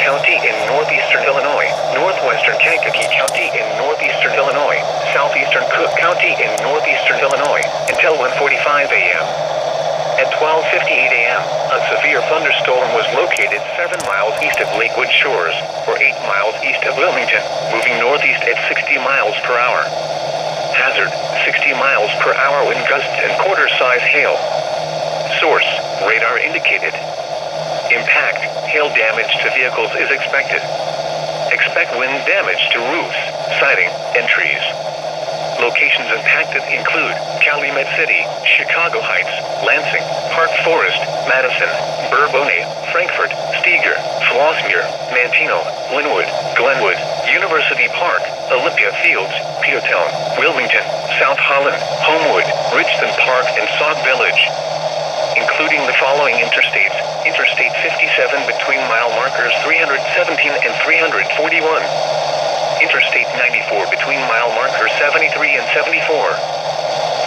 County in northeastern Illinois, northwestern Kankakee County in northeastern Illinois, southeastern Cook County in northeastern Illinois, until 1:45 a.m. At 12:58 a.m., a severe thunderstorm was located 7 miles east of Lakewood Shores, or 8 miles east of Wilmington, moving northeast at 60 miles per hour. Hazard, 60 miles per hour wind gusts and quarter-size hail. Source, radar indicated. Impact, hail damage to vehicles is expected. Expect wind damage to roofs, siding, and trees. Locations impacted include Calumet City, Chicago Heights, Lansing, Park Forest, Madison, Bourbonnais, Frankfort, Steger, Flossmoor, Manteno, Linwood, Glenwood, University Park, Olympia Fields, Petertown, Wilmington, South Holland, Homewood, Richmond Park, and Sauk Village. Including the following interstates: Interstate 57 between mile markers 317 and 341. Interstate 94 between mile markers 73 and 74.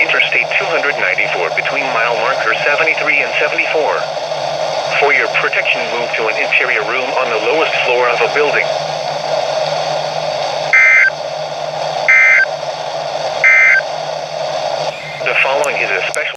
Interstate 294 between mile markers 73 and 74. For your protection, move to an interior room on the lowest floor of a building.